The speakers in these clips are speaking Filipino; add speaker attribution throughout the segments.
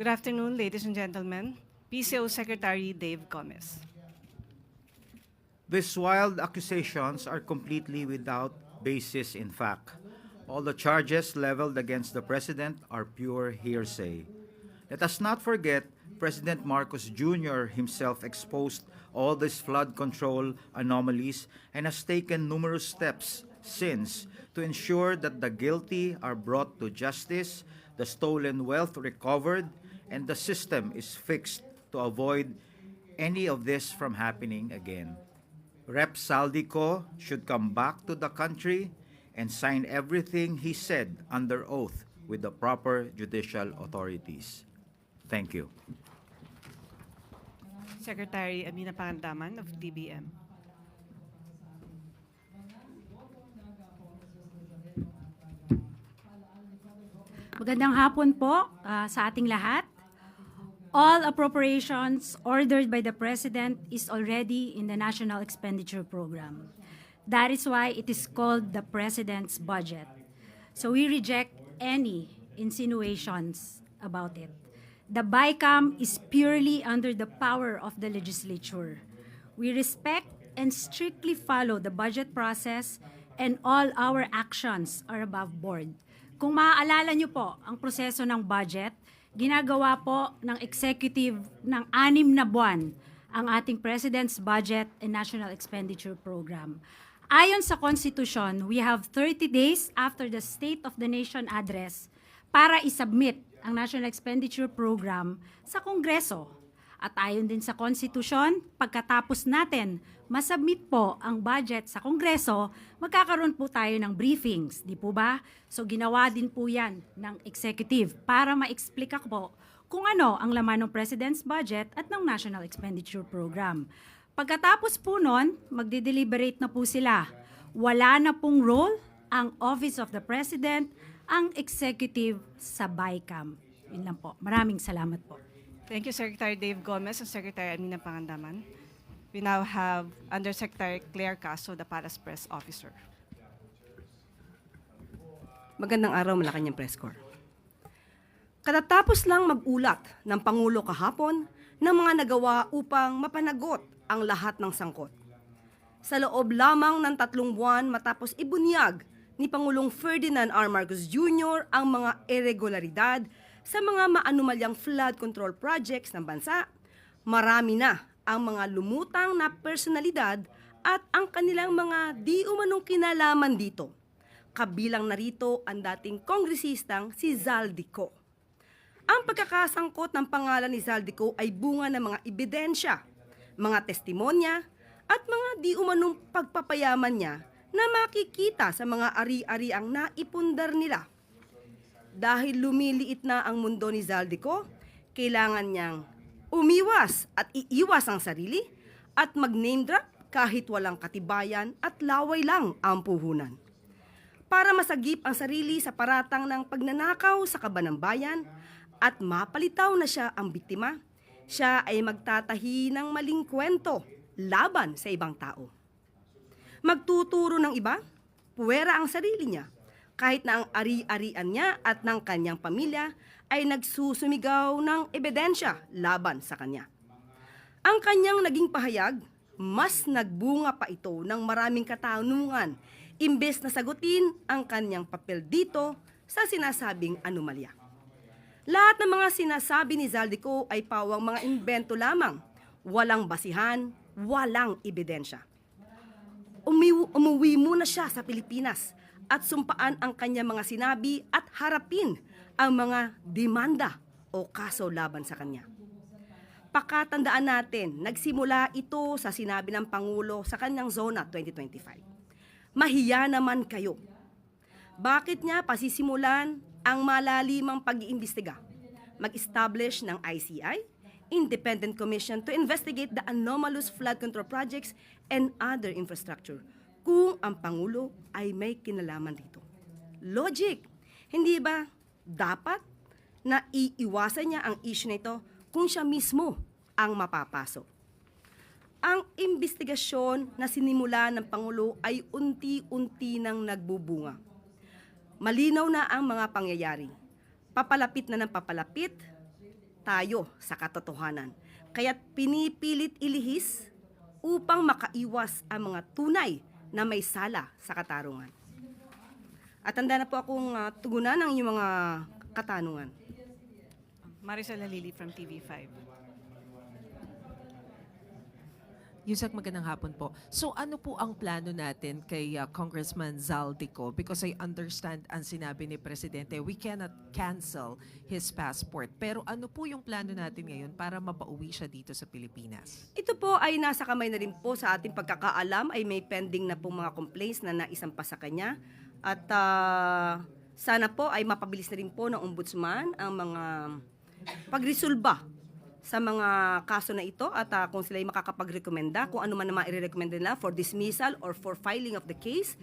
Speaker 1: Good afternoon, ladies and gentlemen. PCO Secretary Dave Gomez.
Speaker 2: These wild accusations are completely without basis in fact. All the charges leveled against the president are pure hearsay. Let us not forget President Marcos Jr. himself exposed all these flood control anomalies and has taken numerous steps since to ensure that the guilty are brought to justice, the stolen wealth recovered, and the system is fixed to avoid any of this from happening again. Rep. Saldico should come back to the country and sign everything he said under oath with the proper judicial authorities. Thank you.
Speaker 1: Secretary Amina Pangandaman of DBM.
Speaker 3: Magandang hapon po sa ating lahat. All appropriations ordered by the President is already in the National Expenditure Program. That is why it is called the President's Budget. So we reject any insinuations about it. The BICAM is purely under the power of the legislature. We respect and strictly follow the budget process, and all our actions are above board. Kung maaalala niyo po ang proseso ng budget, ginagawa po ng executive ng 6 na buwan ang ating President's Budget and National Expenditure Program. Ayon sa Constitution, we have 30 days after the State of the Nation Address para isubmit ang National Expenditure Program sa Kongreso. At ayon din sa Constitution, pagkatapos natin masubmit po ang budget sa Kongreso, magkakaroon po tayo ng briefings, di po ba? So ginawa din po yan ng executive para ma-explica po kung ano ang laman ng President's Budget at ng National Expenditure Program. Pagkatapos po nun, magde-deliberate na po sila. Wala na pong role ang Office of the President, ang executive sa BICAM. Yun lang po. Maraming salamat po.
Speaker 1: Thank you, Secretary Dave Gomez and Secretary Amina Pangandaman. We now have Undersecretary Claire Caso, the Palace Press Officer.
Speaker 4: Magandang araw, Malacanang Press Corps. Katatapos lang mag-ulat ng Pangulo kahapon ng mga nagawa upang mapanagot ang lahat ng sangkot. Sa loob lamang ng 3 buwan matapos ibunyag ni Pangulong Ferdinand R. Marcos Jr. ang mga irregularidad sa mga maanumalyang flood control projects ng bansa, marami na ang mga lumutang na personalidad at ang kanilang mga di umanong kinalaman dito. Kabilang narito ang dating kongresistang si Zaldico. Ang pagkakasangkot ng pangalan ni Zaldico ay bunga ng mga ebidensya, mga testimonya, at mga di umanong pagpapayaman niya na makikita sa mga ari-ariang naipundar nila. Dahil lumiliit na ang mundo ni Zaldico, kailangan niyang umiwas at iiwas ang sarili at mag-name drop kahit walang katibayan at laway lang ang puhunan. Para masagip ang sarili sa paratang ng pagnanakaw sa kaban ng bayan at mapalitaw na siya ang biktima, siya ay magtatahi ng maling kwento laban sa ibang tao. Magtuturo ng iba, puwera ang sarili niya, kahit na ang ari-arian niya at ng kanyang pamilya ay nagsusumigaw ng ebidensya laban sa kanya. Ang kanyang naging pahayag, mas nagbunga pa ito ng maraming katanungan imbes na sagutin ang kanyang papel dito sa sinasabing anomalya. Lahat ng mga sinasabi ni Zaldico ay pawang mga imbento lamang, walang basihan, walang ebidensya. Umuwi muna siya sa Pilipinas at sumpaan ang kanyang mga sinabi at harapin ang mga demanda o kaso laban sa kanya. Pakatandaan natin, nagsimula ito sa sinabi ng Pangulo sa kanyang Zona 2025. Mahiya naman kayo. Bakit niya pasisimulan ang malalimang pag-iimbestiga? Mag-establish ng ICI, Independent Commission to investigate the anomalous flood control projects and other infrastructure kung ang Pangulo ay may kinalaman dito. Logic, hindi ba dapat na iiwasan niya ang issue nito kung siya mismo ang mapapasok? Ang investigasyon na sinimula ng Pangulo ay unti-unti nang nagbubunga. Malinaw na ang mga pangyayari. Papalapit na ng papalapit, tayo sa katotohanan. Kaya't pinipilit ilihis upang makaiwas ang mga tunay na may sala sa katarungan. At handa na po akong tugunan ang inyong mga katanungan.
Speaker 1: Maricel Halili from TV5.
Speaker 5: Yusek, magandang hapon po. So ano po ang plano natin kay Congressman Zaldico? Because I understand ang sinabi ni Presidente, we cannot cancel his passport. Pero ano po yung plano natin ngayon para mapauwi siya dito sa Pilipinas?
Speaker 4: Ito po ay nasa kamay na rin po sa ating pagkakaalam ay may pending na po mga complaints na naisampa sa kanya. At sana po ay mapabilis na rin po ng ombudsman ang mga pagresolba sa mga kaso na ito at kung sila ay makakapagrekomenda, kung ano man naman i-recommend nila for dismissal or for filing of the case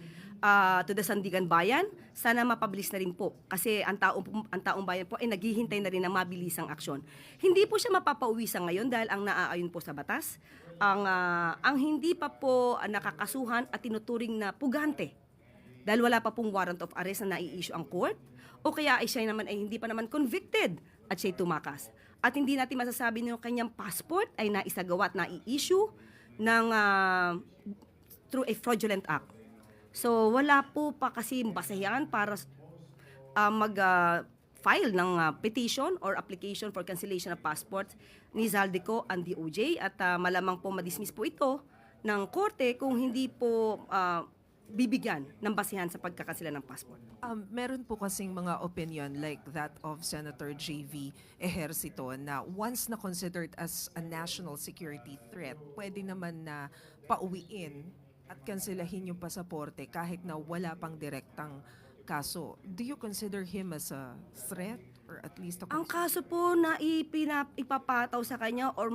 Speaker 4: to the Sandigan Bayan, sana mapabilis na rin po. Kasi ang taong bayan po ay naghihintay na rin ng mabilisang aksyon. Hindi po siya mapapauwi sa ngayon dahil ang naaayon po sa batas, ang hindi pa po nakakasuhan at tinuturing na pugante dahil wala pa pong warrant of arrest na nai-issue ang court o kaya ay siya naman ay hindi pa naman convicted at siya'y tumakas. At hindi natin masasabi na yung kanyang passport ay naisagawa at nai-issue ng, through a fraudulent act. So wala po pa kasi basehan para mag-file ng petition or application for cancellation of passport ni Zaldico and DOJ at malamang po madismiss po ito ng korte kung hindi po bibigyan ng basehan sa pagkakansela ng passport.
Speaker 5: Meron po kasing mga opinion like that of Senator J.V. Ejercito na once na considered as a national security threat, pwede naman na pauwiin at kanselahin yung pasaporte kahit na wala pang direktang kaso. Do you consider him as a threat or at least a
Speaker 4: Ang kaso po na ipapataw sa kanya or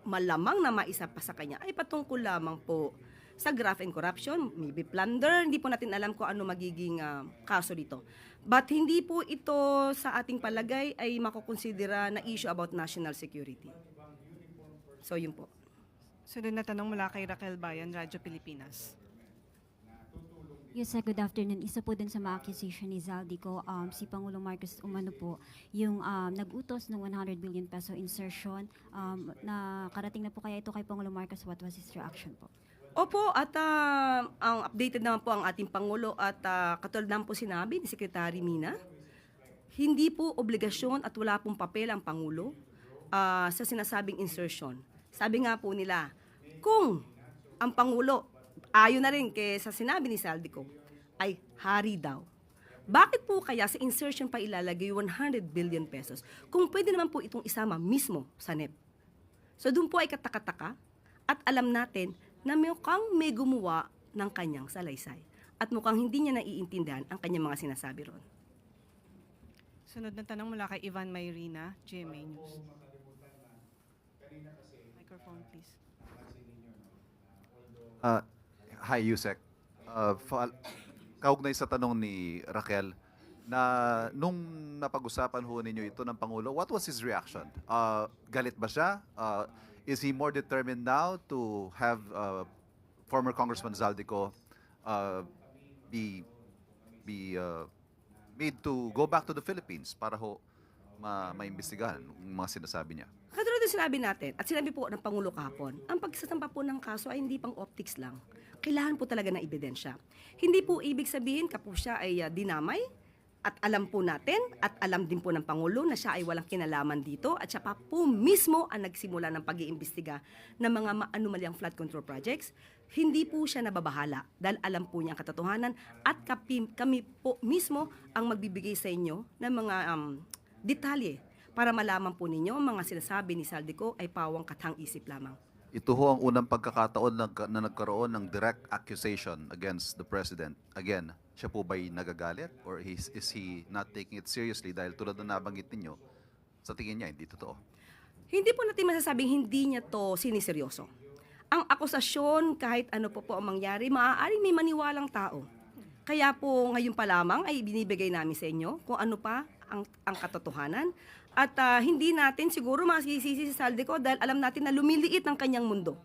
Speaker 4: malamang na maisa pa sa kanya ay patungkol lamang po sa graft and corruption, maybe plunder, hindi po natin alam kung ano magiging kaso dito. But hindi po ito sa ating palagay ay makukonsidera na issue about national security. So yun po.
Speaker 1: Sunod na tanong mula kay Raquel Bayan, Radyo Pilipinas.
Speaker 6: Yes, sir. Good afternoon. Isa po din sa mga accusation ni Zaldico, si Pangulong Marcos umano po, yung nag-utos ng 100 billion peso insertion, na karating na po kaya ito kay Pangulong Marcos. What was his reaction po?
Speaker 4: Opo, at ang updated naman po ang ating Pangulo at katulad naman po sinabi ni Secretary Mina, hindi po obligasyon at wala pong papel ang Pangulo sa sinasabing insertion. Sabi nga po nila, kung ang Pangulo, ayon na rin sa sinabi ni Zaldico, ay hari daw. Bakit po kaya sa insertion pa ilalagay 100 billion pesos kung pwede naman po itong isama mismo sa NEP? So doon po ay katakataka at alam natin na mukhang may gumawa ng kanyang salaysay. At mukhang hindi niya naiintindihan ang kanyang mga sinasabi ron.
Speaker 1: Sunod na tanong mula kay Ivan Mayrina, GMA News. Microphone, please.
Speaker 7: Hi, Yusek. Kaugnay sa tanong ni Raquel, na nung napag-usapan ho ninyo ito ng Pangulo, what was his reaction? Galit ba siya? Is he more determined now to have former Congressman Zaldico be made to go back to the Philippines para ho maimbestigahan yung mga sinasabi niya?
Speaker 4: Katulad ng sinabi natin, at sinabi po ng Pangulo kahapon, ang pagsasampa po ng kaso ay hindi pang optics lang. Kailangan po talaga ng ebidensya. Hindi po ibig sabihin kapag siya ay dinamay, at alam po natin, at alam din po ng Pangulo na siya ay walang kinalaman dito, at siya pa po mismo ang nagsimula ng pag-iimbestiga ng mga maanumalyang flood control projects, hindi po siya nababahala dahil alam po niya ang katotohanan at kami po mismo ang magbibigay sa inyo ng mga detalye para malaman po ninyo ang mga sinasabi ni Zaldico ay pawang katang-isip lamang.
Speaker 7: Ito ho ang unang pagkakataon na nagkaroon ng direct accusation against the President. Again, siya po ba'y nagagalit? Or is he not taking it seriously dahil tulad na nabanggit ninyo, sa tingin niya hindi totoo?
Speaker 4: Hindi po natin masasabing hindi niya to siniseryoso. Ang akusasyon, kahit ano po ang mangyari, maaaring may maniwalang tao. Kaya po ngayon pa lamang ay binibigay namin sa inyo kung ano pa ang katotohanan. At hindi natin siguro masisisi si Zaldico dahil alam natin na lumiliit ang kanyang mundo.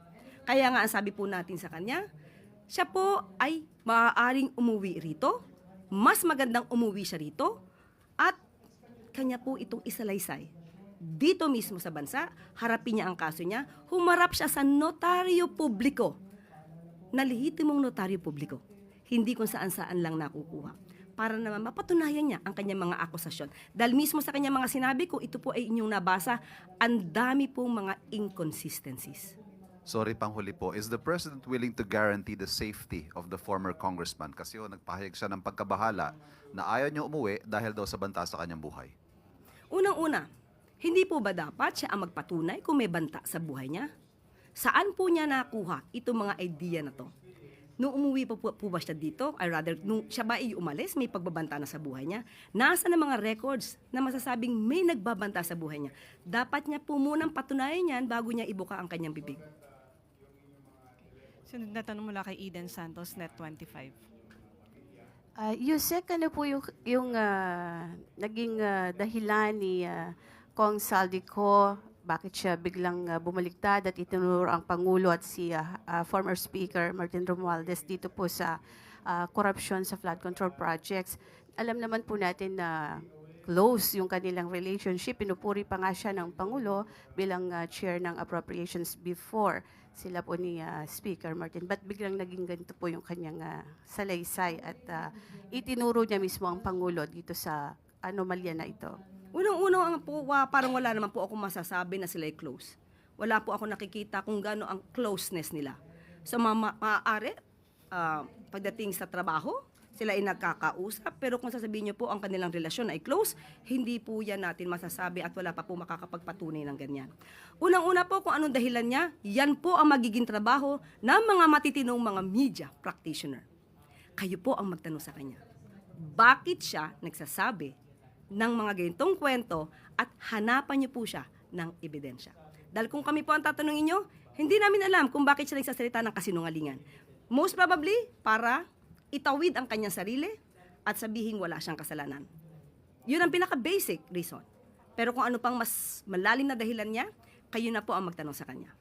Speaker 4: Kaya nga ang sabi po natin sa kanya, siya po ay maaaring umuwi rito, mas magandang umuwi siya rito, at kanya po itong isalaysay dito mismo sa bansa, harapin niya ang kaso niya, humarap siya sa notaryo publiko, na lehitimong notaryo publiko, hindi kung saan-saan lang nakukuha, para naman mapatunayan niya ang kanyang mga akusasyon. Dahil mismo sa kanyang mga sinabi, kung ito po ay inyong nabasa, ang dami pong mga inconsistencies.
Speaker 7: Sorry, panghuli po. Is the President willing to guarantee the safety of the former congressman? Kasi nagpahayag siya ng pagkabahala na ayaw niya umuwi dahil daw sa banta sa kanyang buhay.
Speaker 4: Unang-una, hindi po ba dapat siya ang magpatunay kung may banta sa buhay niya? Saan po niya nakuha itong mga idea na to? Nung umuwi po ba siya dito, or rather, nung siya ba ay umalis, may pagbabanta na sa buhay niya? Nasa na mga records na masasabing may nagbabanta sa buhay niya? Dapat niya po munang patunayan yan bago niya ibuka ang kanyang bibig.
Speaker 1: Sunod na tanong mula kay Eden Santos, Net 25.
Speaker 8: Yusek, ano po yung naging dahilan ni Kong Saldico, bakit siya biglang bumaliktad at itinuro ang Pangulo at si former Speaker Martin Romualdez dito po sa korupsyon sa flood control projects? Alam naman po natin na close yung kanilang relationship. Pinupuri pa nga siya ng Pangulo bilang chair ng appropriations before sila po ni Speaker Martin. Ba't biglang naging ganito po yung kanyang salaysay at itinuro niya mismo ang Pangulo dito sa anomalya na ito?
Speaker 4: Unang-unang po, parang wala naman po ako masasabi na sila'y close. Wala po ako nakikita kung gaano ang closeness nila. So maaari, pagdating sa trabaho, sila ay nagkakausap, pero kung sasabihin niyo po ang kanilang relasyon ay close, hindi po yan natin masasabi at wala pa po makakapagpatunay ng ganyan. Unang-una po kung anong dahilan niya, yan po ang magiging trabaho ng mga matitinong mga media practitioner. Kayo po ang magtanong sa kanya. Bakit siya nagsasabi ng mga ganitong kwento at hanapan niyo po siya ng ebidensya? Dahil kung kami po ang tatanungin niyo, hindi namin alam kung bakit siya nagsasalita ng kasinungalingan. Most probably, para itawid ang kanyang sarili at sabihin wala siyang kasalanan. Yun ang pinaka-basic reason. Pero kung ano pang mas malalim na dahilan niya, kayo na po ang magtanong sa kanya.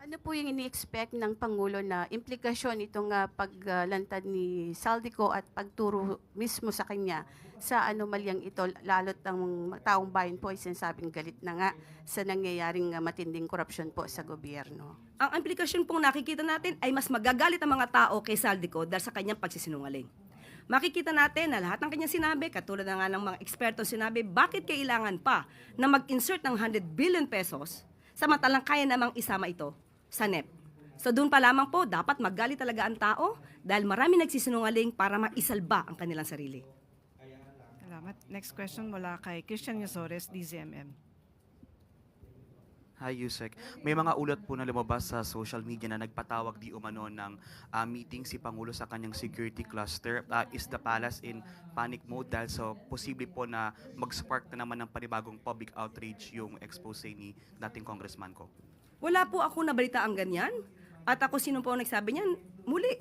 Speaker 8: Ano po yung ini-expect ng Pangulo na implikasyon itong paglantad ni Saldico at pagturo mismo sa kanya sa anomalyang ito, lalo't ang taong bayan po ay sinasabing galit na nga sa nangyayaring matinding korupsyon po sa gobyerno?
Speaker 4: Ang implikasyon pong nakikita natin ay mas magagalit ang mga tao kay Saldico dahil sa kanyang pagsisinungaling. Makikita natin na lahat ng kanyang sinabi, katulad na nga ng mga eksperto sinabi, bakit kailangan pa na mag-insert ng 100 billion pesos samantalang kaya namang isama ito sa NEP. So doon pa lamang po, dapat magalit talaga ang tao dahil marami nagsisinungaling para maisalba ang kanilang sarili.
Speaker 1: Salamat. Next question mula kay Christian Yasores, DZMM.
Speaker 9: Hi, Yusek. May mga ulat po na lumabas sa social media na nagpatawag di umano ng meeting si Pangulo sa kanyang security cluster. Is the palace in panic mode dahil so posible po na mag-spark na naman ng panibagong public outrage yung expose ni dating congressman ko?
Speaker 4: Wala po ako nabalita ang ganyan. At ako sino po ang nagsabi niyan, muli,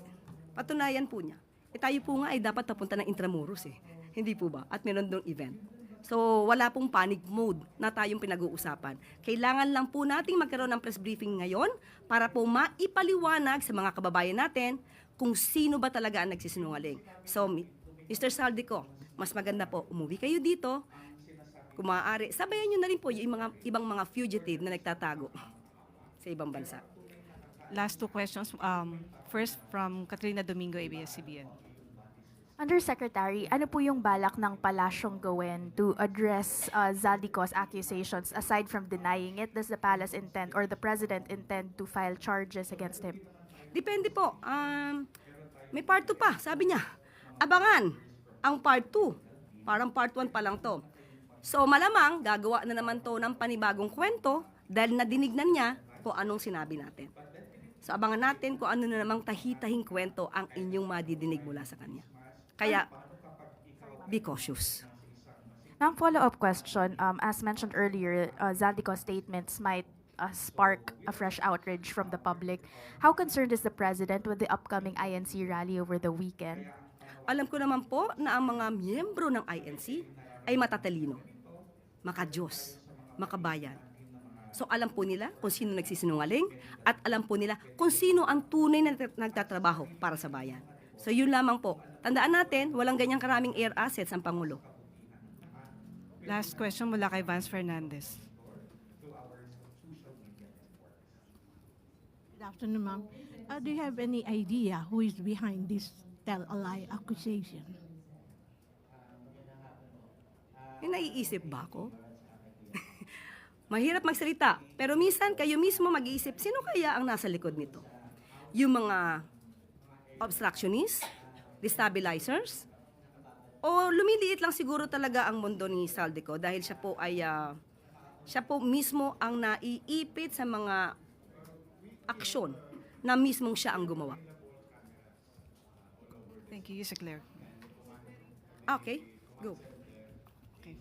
Speaker 4: patunayan po niya. Tayo po nga ay dapat napunta ng Intramuros Hindi po ba? At meron doong event. So wala pong panic mode na tayong pinag-uusapan. Kailangan lang po nating magkaroon ng press briefing ngayon para po maipaliwanag sa mga kababayan natin kung sino ba talaga ang nagsisinungaling. So Mr. Saldico, mas maganda po umuwi kayo dito. Kung maaari, sabayan nyo na rin po yung mga, ibang mga fugitive na nagtatago sa ibang bansa.
Speaker 1: Last two questions. First from Katrina Domingo, ABS-CBN.
Speaker 10: Undersecretary, ano po yung balak ng palasyong gawin to address Zaldico's accusations? Aside from denying it, does the palace intend or the president intend to file charges against him?
Speaker 4: Depende po. May part 2 pa, sabi niya. Abangan ang part 2. Parang part 1 pa lang to. So malamang gagawa na naman to ng panibagong kwento dahil nadinignan niya kung anong sinabi natin. So abangan natin kung ano na namang tahitahing kwento ang inyong madidinig mula sa kanya. Kaya, be cautious.
Speaker 10: Now, follow-up question. As mentioned earlier, Zaldico's statements might spark a fresh outrage from the public. How concerned is the president with the upcoming INC rally over the weekend?
Speaker 4: Alam ko naman po na ang mga miyembro ng INC ay matatalino, makadiyos, makabayan. So alam po nila kung sino nagsisinungaling at alam po nila kung sino ang tunay na nagtatrabaho para sa bayan. So yun lamang po. Tandaan natin, walang ganyang karaming air assets ang Pangulo.
Speaker 1: Last question mula kay Vance Fernandez.
Speaker 11: Good afternoon, ma'am. Do you have any idea who is behind this tell-a-lie accusation?
Speaker 4: May naiisip ba ako? Mahirap magsalita, pero minsan kayo mismo mag-iisip, sino kaya ang nasa likod nito? Yung mga obstructionists, destabilizers, o lumiliit lang siguro talaga ang mundo ni Saldico dahil siya po mismo ang naiipit sa mga aksyon na mismong siya ang gumawa.
Speaker 1: Thank you, Yusek Claire.
Speaker 4: Okay, go.
Speaker 1: Okay.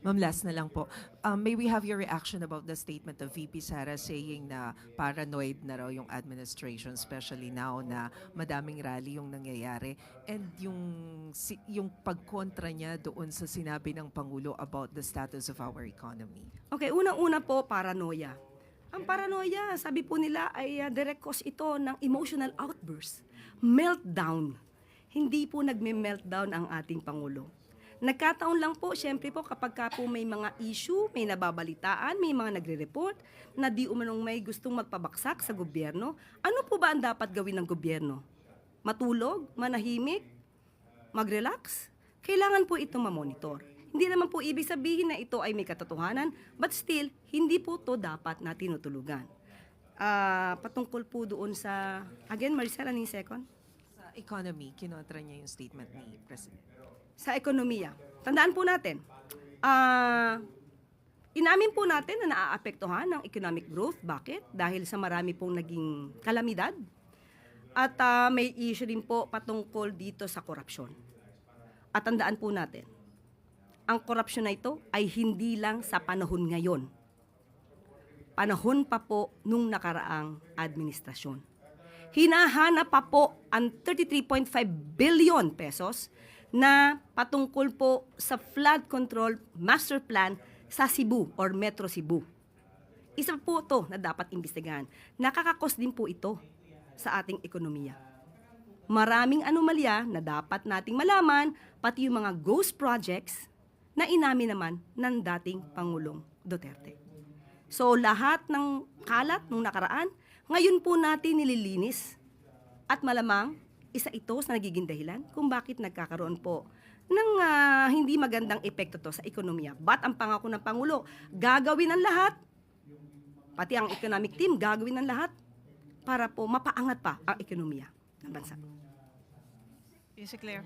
Speaker 5: Ma'am, last na lang po. May we have your reaction about the statement of VP Sara saying na paranoid na raw yung administration, especially now na madaming rally yung nangyayari, and yung pagkontra niya doon sa sinabi ng Pangulo about the status of our economy?
Speaker 4: Okay, unang-una po, paranoia. Ang paranoia, sabi po nila, ay direct cause ito ng emotional outburst. Meltdown. Hindi po nagme-meltdown ang ating Pangulo. Nagkataon lang po, syempre po, kapag ka po may mga issue, may nababalitaan, may mga nagre-report na di umanong may gustong magpabaksak sa gobyerno, ano po ba ang dapat gawin ng gobyerno? Matulog? Manahimik? Mag-relax? Kailangan po ito ma-monitor. Hindi naman po ibig sabihin na ito ay may katotohanan, but still, hindi po to dapat na tinutulugan. Patungkol po doon sa, again, Maricel, ano yung second?
Speaker 5: Sa economy, kinontra niya yung statement ni President.
Speaker 4: Sa ekonomiya. Tandaan po natin, inamin po natin na naaapektuhan ng economic growth. Bakit? Dahil sa marami pong naging kalamidad. At may issue din po patungkol dito sa korupsyon. At tandaan po natin, ang korupsyon na ito ay hindi lang sa panahon ngayon. Panahon pa po nung nakaraang administrasyon. Hinahanap pa po ang 33.5 billion pesos na patungkol po sa flood control master plan sa Cebu or Metro Cebu. Isa po ito na dapat imbestigahan. Nakakakos din po ito sa ating ekonomiya. Maraming anomalya na dapat nating malaman, pati yung mga ghost projects na inamin naman ng dating Pangulong Duterte. So lahat ng kalat nung nakaraan, ngayon po natin nililinis at malamang isa ito sa nagiging dahilan kung bakit nagkakaroon po ng hindi magandang epekto to sa ekonomiya. But ang pangako ng Pangulo, gagawin ang lahat, pati ang economic team, gagawin ang lahat para po mapaangat pa ang ekonomiya ng bansa.
Speaker 1: Yusek Claire.